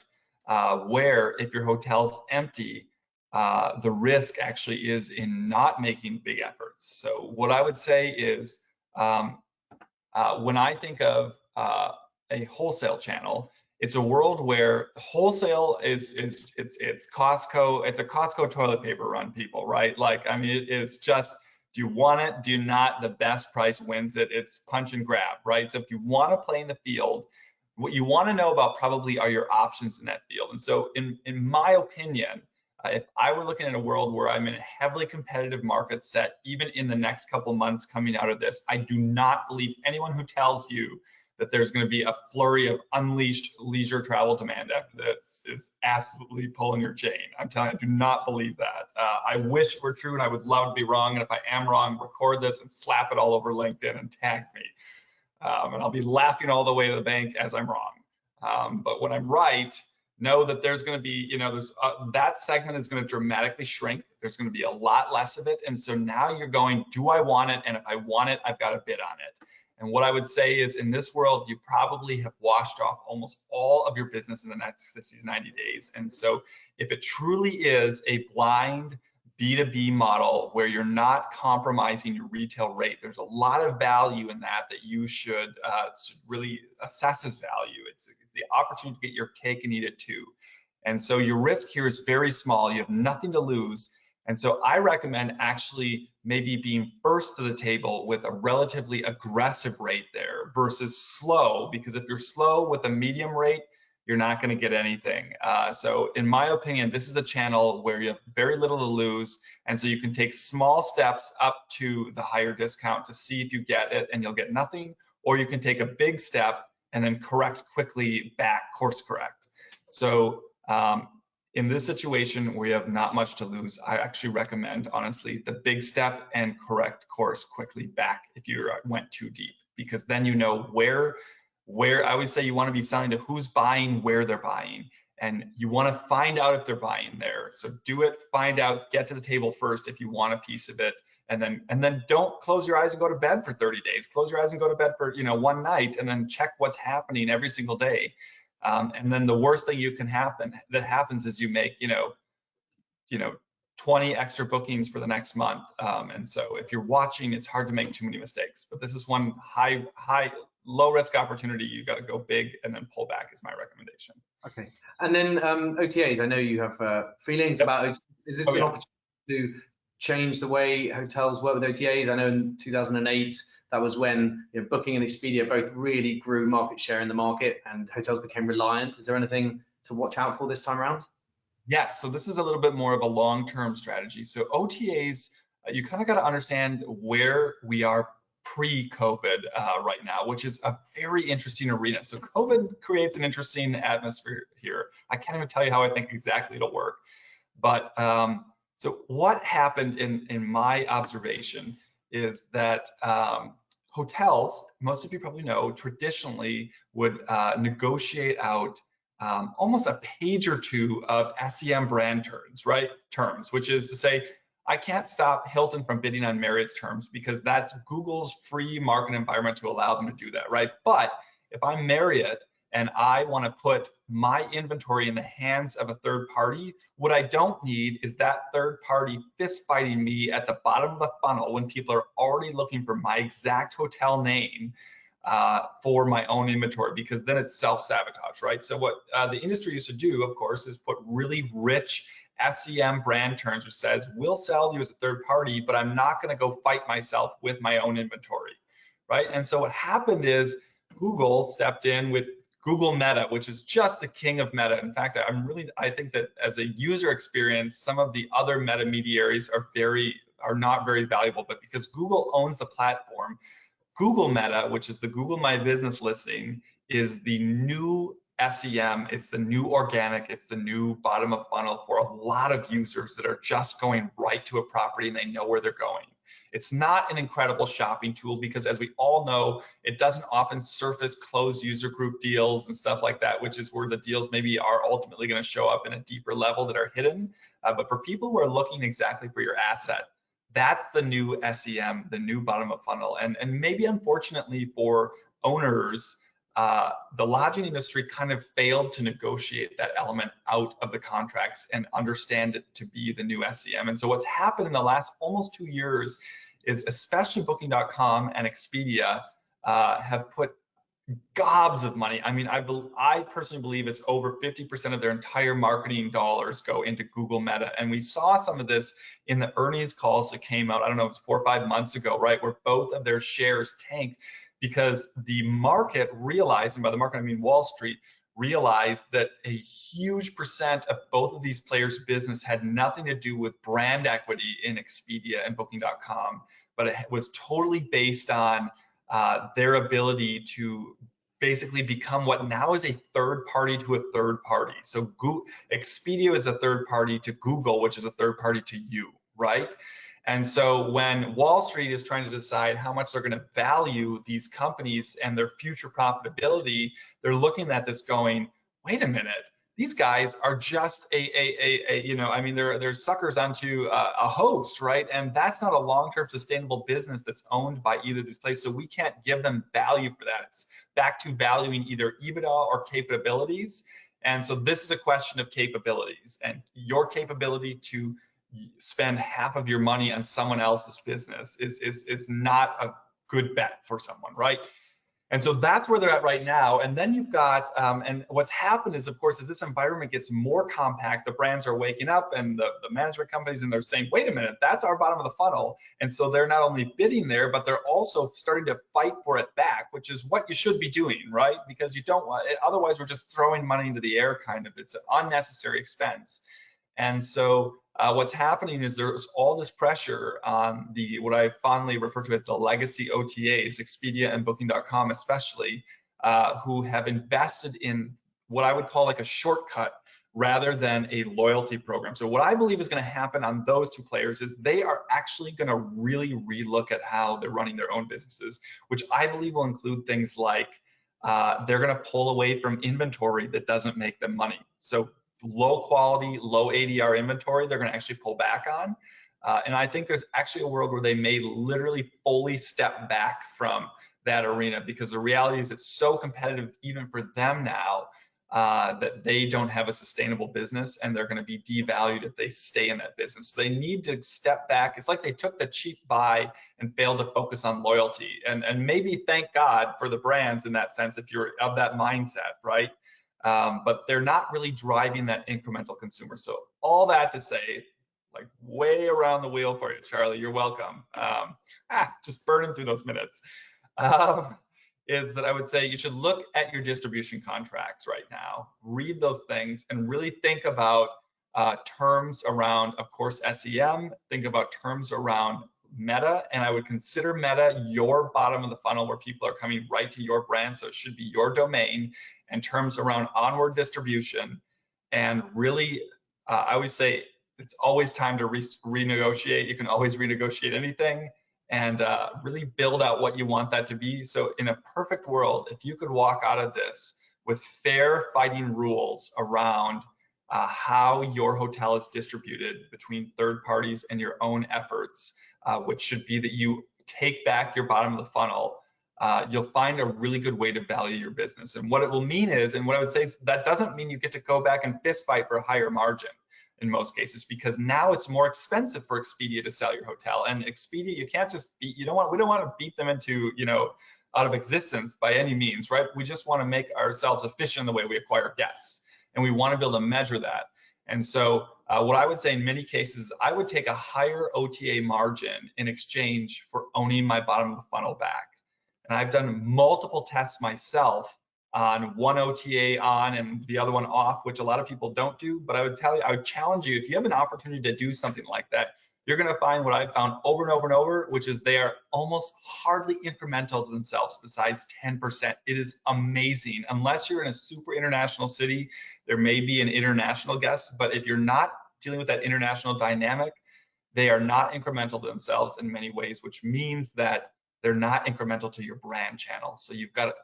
Where if your hotel's empty, the risk actually is in not making big efforts. So what I would say is, when I think of a wholesale channel, it's a world where wholesale it's Costco. It's a Costco toilet paper run, people, right? Like, I mean, it is just, do you want it? Do you not? The best price wins it. It's punch and grab, right? So if you want to play in the field, what you want to know about probably are your options in that field. And so in my opinion, if I were looking at a world where I'm in a heavily competitive market set, even in the next couple months coming out of this, I do not believe anyone who tells you that there's going to be a flurry of unleashed leisure travel demand after this is absolutely pulling your chain. I'm telling you, I do not believe that. I wish it were true, and I would love to be wrong. And if I am wrong, record this and slap it all over LinkedIn and tag me. And I'll be laughing all the way to the bank as I'm wrong. But when I'm right, know that there's going to be, that segment is going to dramatically shrink. There's going to be a lot less of it. And so now you're going, do I want it? And if I want it, I've got to bid on it. And what I would say is, in this world, you probably have washed off almost all of your business in the next 60 to 90 days. And so if it truly is a blind B2B model where you're not compromising your retail rate, there's a lot of value in that you should really assess as value. It's the opportunity to get your cake and eat it too. And so your risk here is very small. You have nothing to lose. And so I recommend actually maybe being first to the table with a relatively aggressive rate there versus slow, because if you're slow with a medium rate, you're not going to get anything. So in my opinion, this is a channel where you have very little to lose. And so you can take small steps up to the higher discount to see if you get it and you'll get nothing, or you can take a big step and then correct quickly back, course correct. So in this situation where you have not much to lose, I actually recommend, honestly, the big step and correct course quickly back if you went too deep, because then you know where I would say you want to be selling to who's buying, where they're buying, and you want to find out if they're buying there. So do it, find out, get to the table first if you want a piece of it, and then don't close your eyes and go to bed for 30 days. Close your eyes and go to bed for one night, and then check what's happening every single day. And then the worst thing that happens is you make 20 extra bookings for the next month. And so if you're watching, it's hard to make too many mistakes. But this is one low risk opportunity. You got to go big and then pull back is my recommendation. Okay. And then OTAs. I know you have feelings about OTAs. Is this an opportunity to change the way hotels work with OTAs? I know in 2008. That was when Booking and Expedia both really grew market share in the market and hotels became reliant. Is there anything to watch out for this time around? Yes, so this is a little bit more of a long-term strategy. So OTAs, you kind of got to understand where we are pre-COVID right now, which is a very interesting arena. So COVID creates an interesting atmosphere here. I can't even tell you how I think exactly it'll work. But so what happened in my observation is that hotels, most of you probably know, traditionally would negotiate out almost a page or two of SEM brand terms, which is to say, I can't stop Hilton from bidding on Marriott's terms because that's Google's free market environment to allow them to do that, right? But if I'm Marriott and I want to put my inventory in the hands of a third party, what I don't need is that third party fist fighting me at the bottom of the funnel when people are already looking for my exact hotel name for my own inventory, because then it's self-sabotage, right? So what the industry used to do, of course, is put really rich SEM brand terms, which says, we'll sell to you as a third party, but I'm not going to go fight myself with my own inventory, right? And so what happened is Google stepped in with Google Meta, which is just the king of meta. In fact, I think that as a user experience, some of the other meta mediaries are not very valuable, but because Google owns the platform, Google Meta, which is the Google My Business listing, is the new SEM, it's the new organic, it's the new bottom of funnel for a lot of users that are just going right to a property and they know where they're going. It's not an incredible shopping tool because, as we all know, it doesn't often surface closed user group deals and stuff like that, which is where the deals maybe are ultimately going to show up in a deeper level that are hidden. But for people who are looking exactly for your asset, that's the new SEM, the new bottom of funnel. And maybe unfortunately for owners, the lodging industry kind of failed to negotiate that element out of the contracts and understand it to be the new SEM. And so what's happened in the last almost 2 years is, especially Booking.com and Expedia have put gobs of money. I mean, I personally believe it's over 50% of their entire marketing dollars go into Google Meta. And we saw some of this in the earnings calls that came out, I don't know, it was 4 or 5 months ago, right, where both of their shares tanked because the market realized, and by the market I mean Wall Street, realized that a huge percent of both of these players' business had nothing to do with brand equity in Expedia and Booking.com, but it was totally based on their ability to basically become what now is a third party to a third party. So Expedia is a third party to Google, which is a third party to you, right? And so when Wall Street is trying to decide how much they're going to value these companies and their future profitability, they're looking at this going, wait a minute, these guys are just they're suckers onto a host, right? And that's not a long-term sustainable business that's owned by either of these places. So we can't give them value for that. It's back to valuing either EBITDA or capabilities. And so this is a question of capabilities, and your capability to spend half of your money on someone else's business is not a good bet for someone, right? And so that's where they're at right now. And then you've got, and what's happened is, of course, as this environment gets more compact, the brands are waking up and the management companies, and they're saying, wait a minute, that's our bottom of the funnel. And so they're not only bidding there, but they're also starting to fight for it back, which is what you should be doing, right? Because you don't want, otherwise we're just throwing money into the air, kind of. It's an unnecessary expense. And so what's happening is there's all this pressure on what I fondly refer to as the legacy OTAs, Expedia and Booking.com especially, who have invested in what I would call like a shortcut rather than a loyalty program. So what I believe is going to happen on those two players is they are actually going to really relook at how they're running their own businesses, which I believe will include things like they're going to pull away from inventory that doesn't make them money. So low quality, low ADR inventory, they're going to actually pull back on. And I think there's actually a world where they may literally fully step back from that arena, because the reality is it's so competitive even for them now that they don't have a sustainable business, and they're going to be devalued if they stay in that business. So they need to step back. It's like they took the cheap buy and failed to focus on loyalty. And maybe thank God for the brands in that sense if you're of that mindset, right? But they're not really driving that incremental consumer. So all that to say, like way around the wheel for you, Charlie, you're welcome. Just burning through those minutes. Is that I would say you should look at your distribution contracts right now, read those things, and really think about terms around, of course, SEM, think about terms around Meta, and I would consider Meta your bottom of the funnel where people are coming right to your brand, so it should be your domain, and terms around onward distribution. And really, I would say it's always time to renegotiate. You can always renegotiate anything, and really build out what you want that to be. So in a perfect world, if you could walk out of this with fair fighting rules around how your hotel is distributed between third parties and your own efforts, which should be that you take back your bottom of the funnel, you'll find a really good way to value your business. And what it will mean is, and what I would say is, that doesn't mean you get to go back and fist fight for a higher margin in most cases, because now it's more expensive for Expedia to sell your hotel. And Expedia, you can't just beat, we don't want to beat them into, out of existence by any means, right? We just want to make ourselves efficient in the way we acquire guests. And we want to be able to measure that. And so what I would say in many cases, I would take a higher OTA margin in exchange for owning my bottom of the funnel back. And I've done multiple tests myself on one OTA on and the other one off, which a lot of people don't do. But I would challenge you, if you have an opportunity to do something like that, you're going to find what I've found over and over and over, which is they are almost hardly incremental to themselves besides 10%. It is amazing. Unless you're in a super international city, there may be an international guest, but if you're not dealing with that international dynamic, they are not incremental to themselves in many ways, which means that they're not incremental to your brand channel. So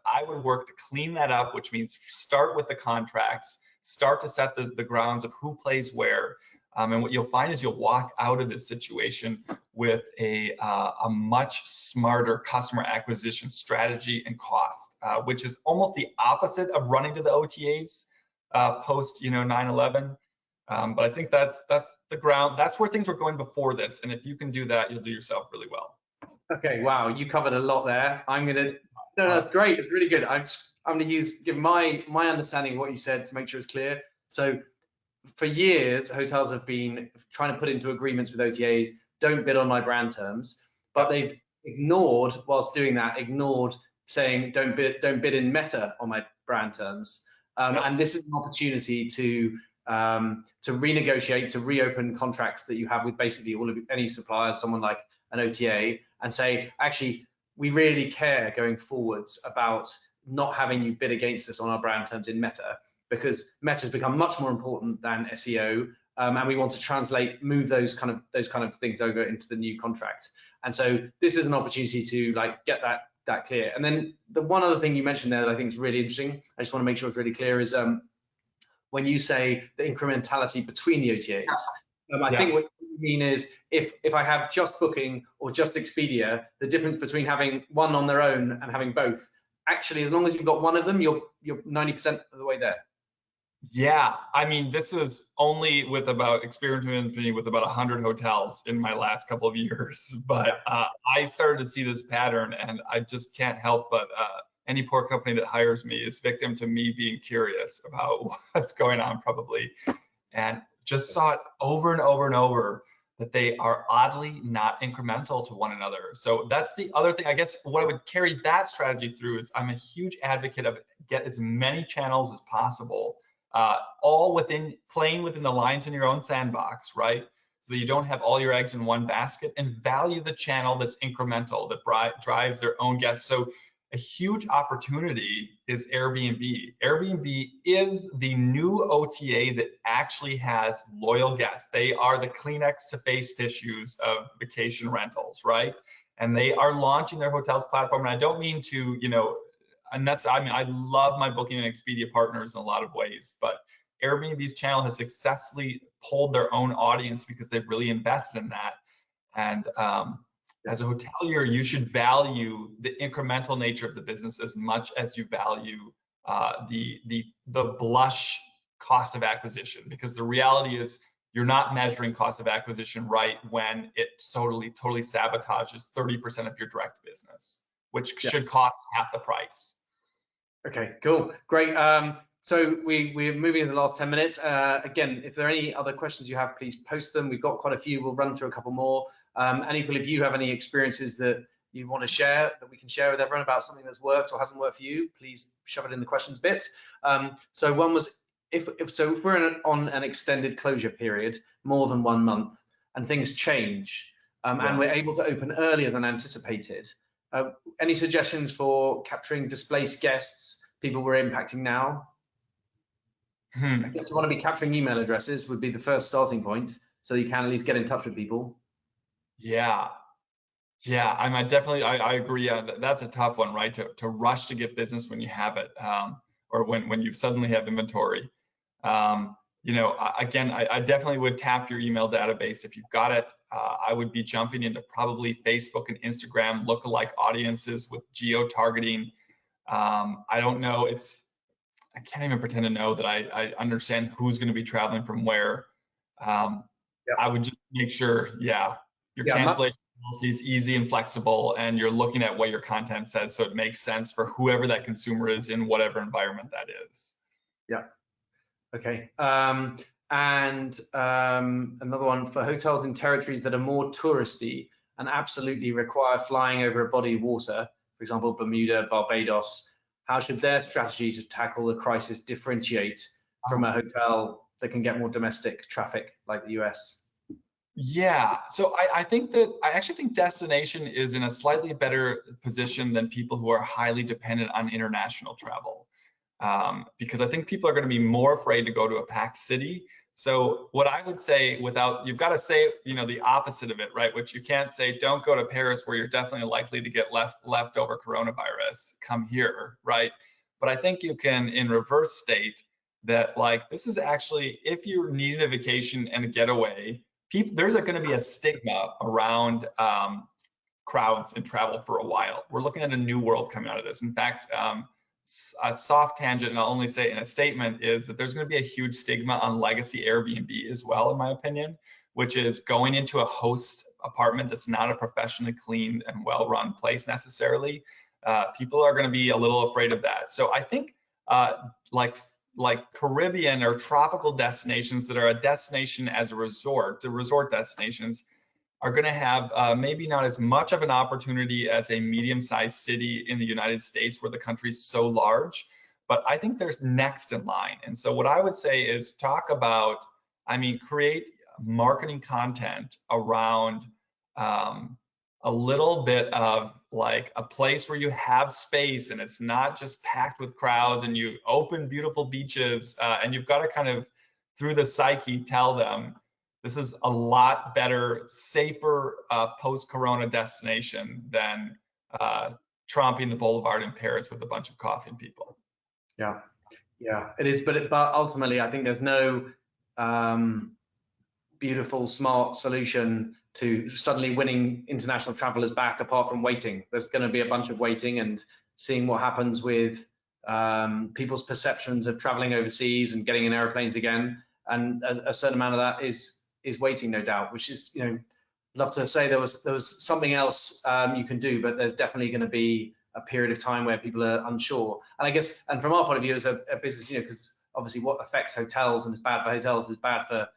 I would work to clean that up, which means start with the contracts, start to set the grounds of who plays where. And what you'll find is you'll walk out of this situation with a much smarter customer acquisition strategy and cost, which is almost the opposite of running to the OTAs post 9/11. But I think that's the ground. That's where things were going before this. And if you can do that, you'll do yourself really well. Okay, wow, you covered a lot there. No, that's great. It's really good. I'm going to give my understanding of what you said to make sure it's clear. So for years, hotels have been trying to put into agreements with OTAs, don't bid on my brand terms, but they've ignored, whilst doing that, saying don't bid in Meta on my brand terms. And this is an opportunity to renegotiate, to reopen contracts that you have with basically any supplier, someone like an OTA, and say, actually, we really care going forwards about not having you bid against us on our brand terms in Meta, because Meta has become much more important than SEO, and we want to move those kind of things over into the new contract. And so this is an opportunity to get that clear. And then the one other thing you mentioned there that I think is really interesting, I just want to make sure it's really clear, is when you say the incrementality between the OTAs. I think what you mean is if I have just Booking or just Expedia, the difference between having one on their own and having both, actually, as long as you've got one of them, you're 90% of the way there. Yeah, I mean, this was only with experimenting with about 100 hotels in my last couple of years, but I started to see this pattern, and I just can't help but any poor company that hires me is victim to me being curious about what's going on probably, and just saw it over and over and over that they are oddly not incremental to one another. So that's the other thing. I guess what I would carry that strategy through is I'm a huge advocate of get as many channels as possible, all playing within the lines in your own sandbox, right? So that you don't have all your eggs in one basket, and value the channel that's incremental, that drives their own guests. So a huge opportunity is Airbnb. Airbnb is the new OTA that actually has loyal guests. They are the Kleenex to face tissues of vacation rentals, right? And they are launching their hotels platform. And I don't mean to, I love my Booking and Expedia partners in a lot of ways, but Airbnb's channel has successfully pulled their own audience because they've really invested in that. And as a hotelier, you should value the incremental nature of the business as much as you value the blush cost of acquisition, because the reality is you're not measuring cost of acquisition right when it totally sabotages 30% of your direct business, which should cost half the price. Okay, cool, great. So we're moving in the last 10 minutes. Again, if there are any other questions you have, please post them. We've got quite a few. We'll run through a couple more. And equally, if you have any experiences that you want to share, that we can share with everyone about something that's worked or hasn't worked for you, please shove it in the questions bit. So one was, if we're on an extended closure period, more than 1 month, and things change, and we're able to open earlier than anticipated, any suggestions for capturing displaced guests, people we're impacting now? I guess you want to be capturing email addresses would be the first starting point, so you can at least get in touch with people. Yeah, I agree. That's a tough one, right? To rush to get business when you have it, or when you suddenly have inventory. Again, I definitely would tap your email database if you've got it. I would be jumping into probably Facebook and Instagram lookalike audiences with geo-targeting. I don't know. I can't even pretend to know that I understand who's going to be traveling from where. I would just make sure, your cancellation policy is easy and flexible, and you're looking at what your content says, so it makes sense for whoever that consumer is in whatever environment that is. Yeah. Okay. And And another one for hotels in territories that are more touristy and absolutely require flying over a body of water, for example, Bermuda, Barbados. How should their strategy to tackle the crisis differentiate from a hotel that can get more domestic traffic like the US? Yeah, so I actually think destination is in a slightly better position than people who are highly dependent on international travel. Because I think people are going to be more afraid to go to a packed city. So what I would say, you've got to say, the opposite of it, right? Which you can't say, don't go to Paris where you're definitely likely to get less leftover coronavirus. Come here, right? But I think you can, in reverse state, that like this is actually, if you're needing a vacation and a getaway, there's going to be a stigma around crowds in travel for a while. We're looking at a new world coming out of this. In fact, a soft tangent, and I'll only say it in a statement, is that there's going to be a huge stigma on legacy Airbnb as well, in my opinion, which is going into a host apartment that's not a professionally cleaned and well-run place necessarily. People are going to be a little afraid of that. So I think like Caribbean or tropical destinations that are a destination as a resort, the resort destinations, are going to have maybe not as much of an opportunity as a medium-sized city in the United States where the country is so large, but I think there's next in line. And so what I would say is create marketing content around a little bit of like a place where you have space and it's not just packed with crowds, and you open beautiful beaches, and you've got to kind of, through the psyche, tell them, this is a lot better, safer post-corona destination than tromping the boulevard in Paris with a bunch of coughing people. Yeah, it is. But ultimately, I think there's no beautiful, smart solution to suddenly winning international travelers back apart from waiting. There's going to be a bunch of waiting and seeing what happens with people's perceptions of traveling overseas and getting in airplanes again. And a certain amount of that is waiting, no doubt, which is, love to say there was something else you can do, but there's definitely going to be a period of time where people are unsure. And I guess, and from our point of view as a business, because obviously what affects hotels and is bad for hotels is bad for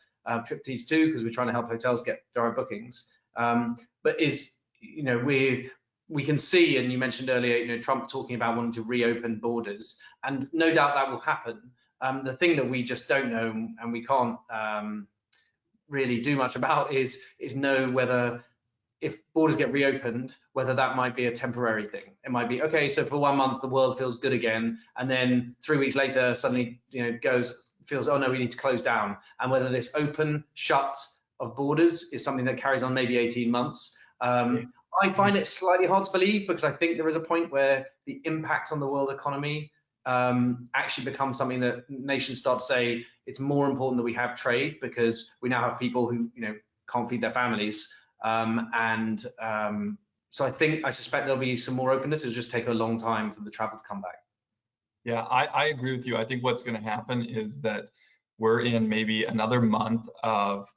trip tees too, because we're trying to help hotels get direct bookings. But we can see, and you mentioned earlier, Trump talking about wanting to reopen borders, and no doubt that will happen. The thing that we just don't know, and we can't really do much about, is know whether, if borders get reopened, whether that might be a temporary thing. It might be, okay, so for 1 month the world feels good again, and then 3 weeks later suddenly feels, oh no, we need to close down. And whether this open shut of borders is something that carries on maybe 18 months. I find it slightly hard to believe, because I think there is a point where the impact on the world economy actually becomes something that nations start to say it's more important that we have trade, because we now have people who can't feed their families. So I suspect there'll be some more openness. It'll just take a long time for the travel to come back. Yeah, I agree with you. I think what's going to happen is that we're in maybe another month of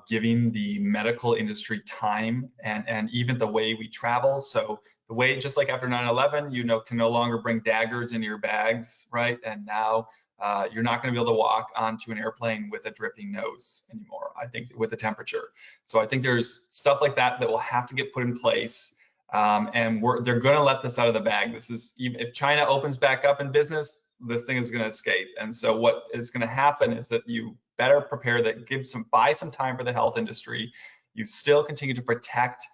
giving the medical industry time and even the way we travel. So the way, just like after 9/11, can no longer bring daggers in your bags, right? And now you're not going to be able to walk onto an airplane with a dripping nose anymore, I think, with the temperature. So I think there's stuff like that will have to get put in place. And they're going to let this out of the bag. This is, even if China opens back up in business, this thing is going to escape. And so what is going to happen is that you better prepare that, buy some time for the health industry. You still continue to protect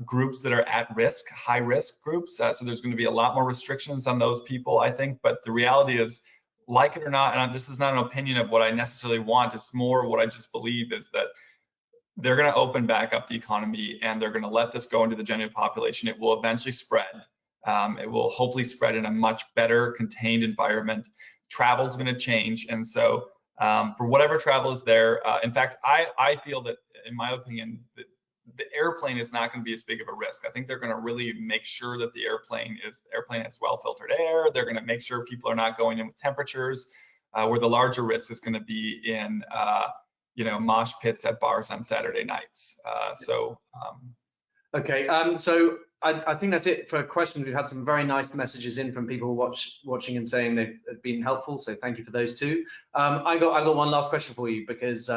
groups that are at risk, high risk groups. So there's going to be a lot more restrictions on those people, I think. But the reality is, like it or not, and this is not an opinion of what I necessarily want, it's more what I just believe, is that they're going to open back up the economy and they're going to let this go into the general population. It will eventually spread. It will hopefully spread in a much better contained environment. Travel is going to change. And so for whatever travel is there, in fact, I feel that, in my opinion, the airplane is not going to be as big of a risk. I think they're going to really make sure that the airplane has well filtered air. They're going to make sure people are not going in with temperatures, where the larger risk is going to be in mosh pits at bars on Saturday nights. Okay, so I think that's it for questions. We've had some very nice messages in from people watching and saying they've been helpful. So thank you for those too. I got one last question for you because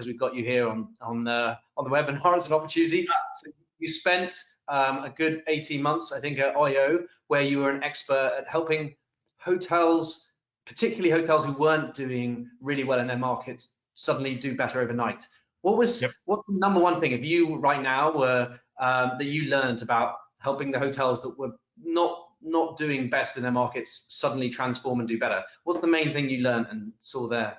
we've got you here on the webinar. It's an opportunity. So you spent a good 18 months, I think, at OYO, where you were an expert at helping hotels, particularly hotels who weren't doing really well in their markets, suddenly do better overnight. What's the number one thing, if you right now were that you learned about helping the hotels that were not doing best in their markets suddenly transform and do better? What's the main thing you learned and saw there?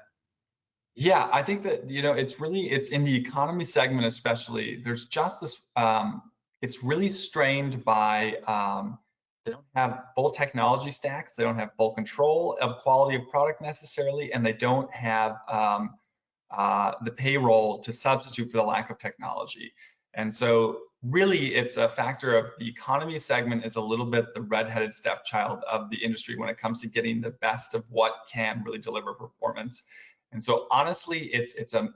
Yeah, I think that, it's in the economy segment especially, there's just this, it's really strained by, they don't have full technology stacks, they don't have full control of quality of product necessarily, and they don't have the payroll to substitute for the lack of technology. And so really it's a factor of the economy segment is a little bit the redheaded stepchild of the industry when it comes to getting the best of what can really deliver performance. And so honestly, it's a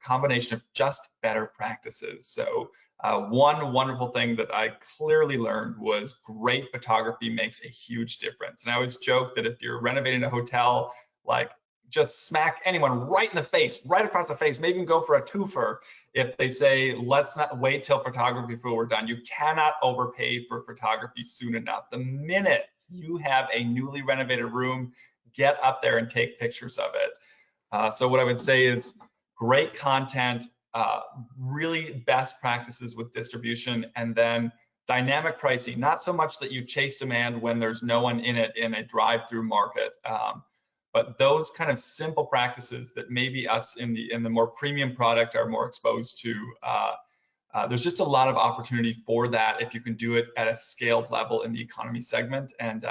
combination of just better practices. So one wonderful thing that I clearly learned was great photography makes a huge difference. And I always joke that if you're renovating a hotel, like just smack anyone right in the face, right across the face, maybe even go for a twofer if they say, let's not wait till photography before we're done. You cannot overpay for photography soon enough. The minute you have a newly renovated room, get up there and take pictures of it. So what I would say is great content, really best practices with distribution, and then dynamic pricing, not so much that you chase demand when there's no one in it in a drive-through market. But those kind of simple practices that maybe us in the more premium product are more exposed to, there's just a lot of opportunity for that if you can do it at a scaled level in the economy segment, and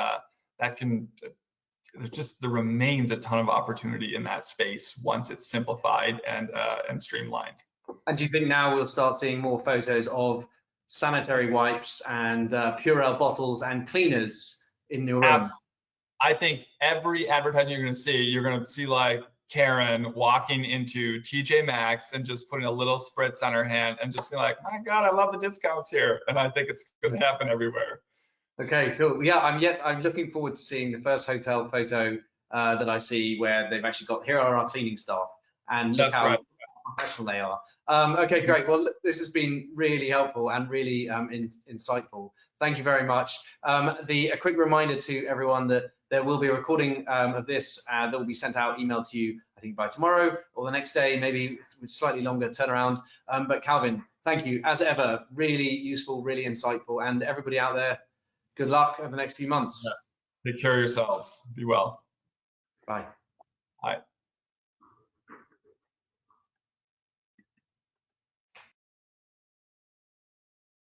there remains a ton of opportunity in that space once it's simplified and streamlined. And do you think now we'll start seeing more photos of sanitary wipes and Purell bottles and cleaners in your rooms? I think every advertising you're going to see like Karen walking into TJ Maxx and just putting a little spritz on her hand and just be like, my God, I love the discounts here. And I think it's going to happen everywhere. Okay, cool. Yeah, I'm looking forward to seeing the first hotel photo that I see where they've actually got, here are our cleaning staff, and look how professional they are. Okay, great. Well, this has been really helpful and really insightful. Thank you very much. A quick reminder to everyone that there will be a recording of this that will be sent out, emailed to you, I think by tomorrow or the next day, maybe with slightly longer turnaround. But Calvin, thank you as ever. Really useful, really insightful, and everybody out there, good luck over the next few months. Yes. Take care of yourselves. Be well. Bye. Bye.